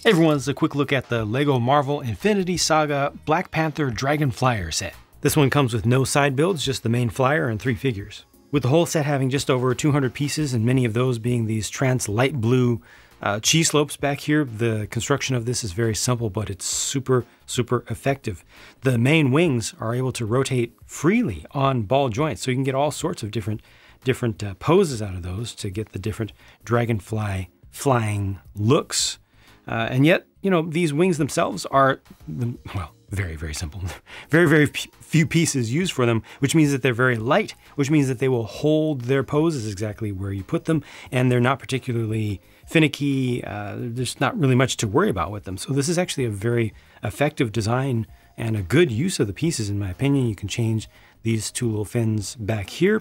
Hey everyone, this is a quick look at the LEGO Marvel Infinity Saga Black Panther Dragon Flyer set. This one comes with no side builds, just the main flyer and 3 figures. With the whole set having just over 200 pieces and many of those being these trans light blue cheese slopes back here, the construction of this is very simple, but it's super effective. The main wings are able to rotate freely on ball joints, so you can get all sorts of different poses out of those to get the different dragonfly flying looks. And yet, you know, these wings themselves are, well, very simple. Very few pieces used for them, which means that they're very light, which means that they will hold their poses exactly where you put them, and they're not particularly finicky. There's not really much to worry about with them. So this is actually a very effective design and a good use of the pieces, in my opinion. You can change these 2 little fins back here.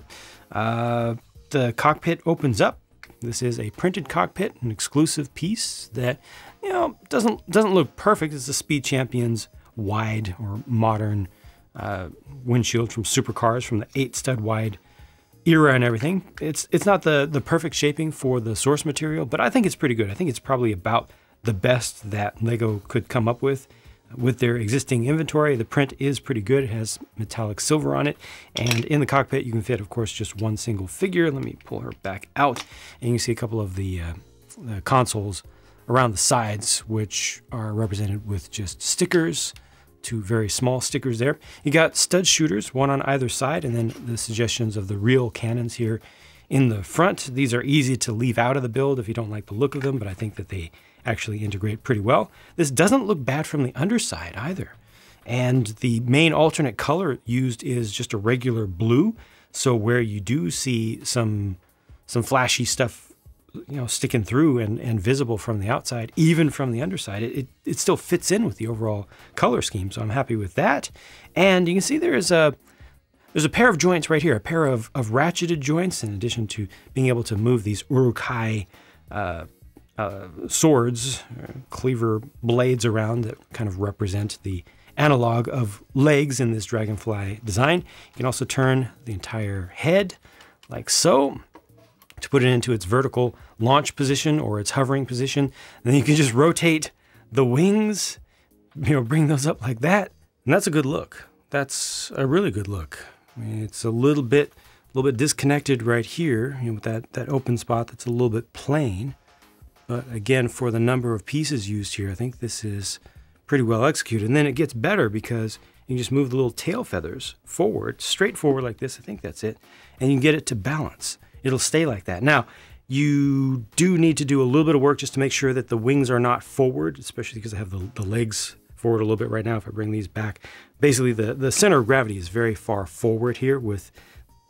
The cockpit opens up. This is a printed cockpit, an exclusive piece that, you know, doesn't look perfect. It's the Speed Champions wide or modern windshield from supercars from the 8-stud wide era and everything. It's not the perfect shaping for the source material, but I think it's pretty good. I think it's probably about the best that LEGO could come up with their existing inventory. The print is pretty good. It has metallic silver on it. And in the cockpit, you can fit, of course, just one single figure. Let me pull her back out. And you can see a couple of the consoles around the sides, which are represented with just stickers, 2 very small stickers there. You got stud shooters, 1 on either side, and then the suggestions of the real cannons here in the front. These are easy to leave out of the build if you don't like the look of them, but I think that they actually integrate pretty well. This doesn't look bad from the underside either. And the main alternate color used is just a regular blue. So where you do see some flashy stuff, you know, sticking through and visible from the outside, even from the underside, it still fits in with the overall color scheme. So I'm happy with that. And you can see there's a pair of joints right here, a pair of ratcheted joints, in addition to being able to move these Uruk-hai swords, cleaver blades around that kind of represent the analog of legs in this dragonfly design. You can also turn the entire head like so to put it into its vertical launch position or its hovering position. And then you can just rotate the wings, you know, bring those up like that. And that's a good look. That's a really good look. I mean, it's a little bit disconnected right here, you know, with that open spot that's a little bit plain. But again, for the number of pieces used here, I think this is pretty well executed. And then it gets better because you can just move the little tail feathers forward, straight forward like this. I think that's it. And you can get it to balance. It'll stay like that. Now, you do need to do a little bit of work just to make sure that the wings are not forward, especially because I have the legs forward a little bit right now. If I bring these back, basically the center of gravity is very far forward here, with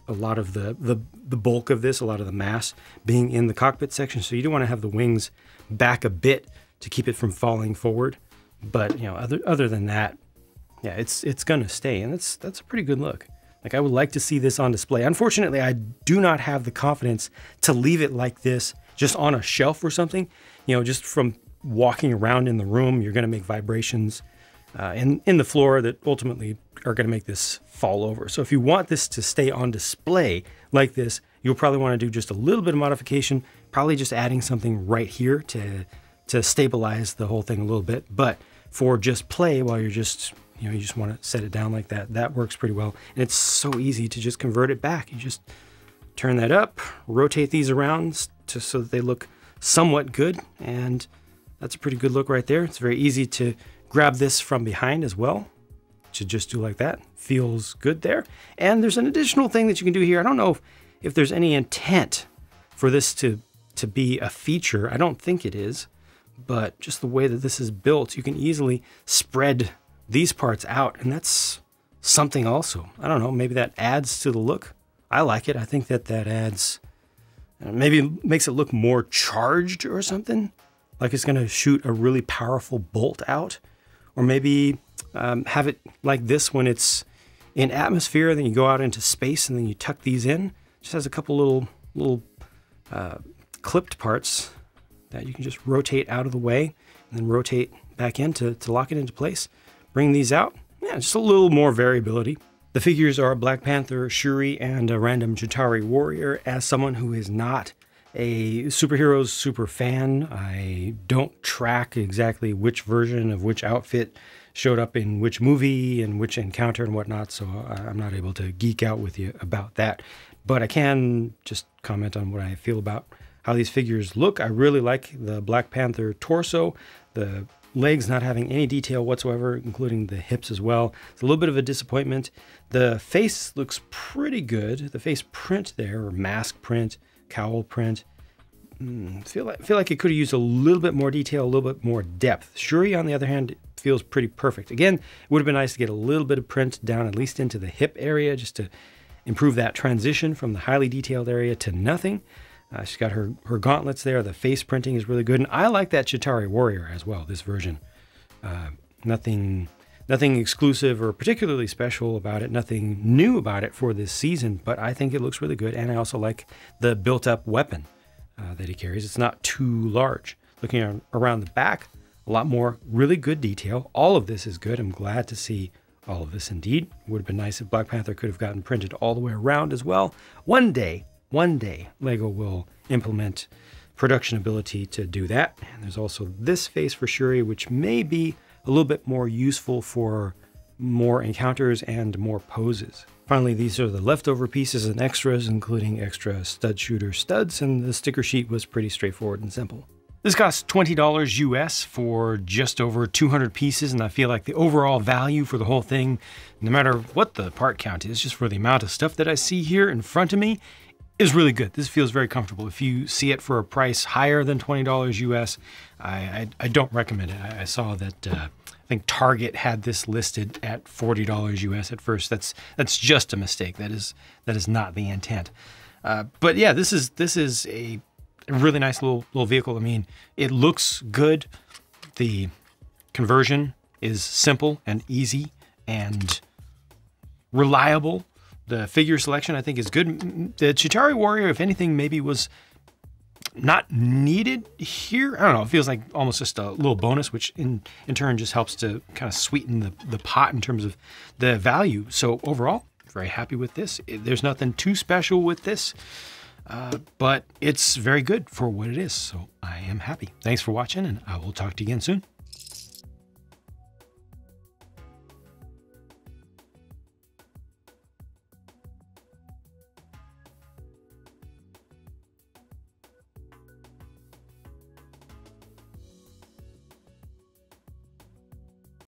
a lot of the bulk of this, a lot of the mass being in the cockpit section. So you do want to have the wings back a bit to keep it from falling forward. But, you know, other than that, yeah, it's gonna stay, and that's a pretty good look. Like, I would like to see this on display. Unfortunately, I do not have the confidence to leave it like this just on a shelf or something. You know, just from walking around in the room, you're gonna make vibrations in the floor that ultimately are gonna make this fall over. So if you want this to stay on display like this, you'll probably wanna do just a little bit of modification, probably just adding something right here to stabilize the whole thing a little bit. But for just play, while you're just, you know, you just want to set it down like that, that works pretty well. And it's so easy to just convert it back. You just turn that up, rotate these around so that they look somewhat good. And that's a pretty good look right there. It's very easy to grab this from behind as well, to just do like that. Feels good there. And there's an additional thing that you can do here. I don't know if there's any intent for this to be a feature. I don't think it is, but just the way that this is built, you can easily spread these parts out, and that's something also. I don't know, maybe that adds to the look. I like it. I think that adds, maybe makes it look more charged or something, like it's gonna shoot a really powerful bolt out. Or maybe have it like this when it's in atmosphere, then you go out into space and then you tuck these in. Just has a couple little clipped parts that you can just rotate out of the way and then rotate back in to lock it into place. Bring these out. Yeah, just a little more variability. The figures are Black Panther, Shuri, and a random Chitauri warrior. As someone who is not a superheroes super fan. I don't track exactly which version of which outfit showed up in which movie and which encounter and whatnot, so I'm not able to geek out with you about that. But I can just comment on what I feel about how these figures look. I really like the Black Panther torso, the legs not having any detail whatsoever, including the hips as well. It's a little bit of a disappointment. The face looks pretty good. The face print there, or mask print, cowl print. Feel like it could have used a little bit more detail, a little bit more depth. Shuri, on the other hand, feels pretty perfect. Again, it would have been nice to get a little bit of print down at least into the hip area, just to improve that transition from the highly detailed area to nothing. She's got her gauntlets there. The face printing is really good. And I like that Chitauri warrior as well, this version. Nothing exclusive or particularly special about it. Nothing new about it for this season, but I think it looks really good. And I also like the built-up weapon that he carries. It's not too large. Looking around the back, a lot more really good detail. All of this is good. I'm glad to see all of this indeed. Would have been nice if Black Panther could have gotten printed all the way around as well. One day, LEGO will implement production ability to do that. And there's also this face for Shuri, which may be a little bit more useful for more encounters and more poses. Finally, these are the leftover pieces and extras, including extra stud shooter studs, and the sticker sheet was pretty straightforward and simple. This costs $20 US for just over 200 pieces, and I feel like the overall value for the whole thing, no matter what the part count is, just for the amount of stuff that I see here in front of me, is really good. This feels very comfortable. If you see it for a price higher than $20 US, I don't recommend it. I saw that I think Target had this listed at $40 US at first. That's just a mistake. That is not the intent. But yeah, this is a really nice little vehicle. I mean, it looks good. The conversion is simple and easy and reliable. The figure selection, I think, is good. The Chitauri warrior, if anything, maybe was not needed here. I don't know. It feels like almost just a little bonus, which in turn just helps to kind of sweeten the pot in terms of the value. So overall, very happy with this. There's nothing too special with this, but it's very good for what it is. So I am happy. Thanks for watching, and I will talk to you again soon.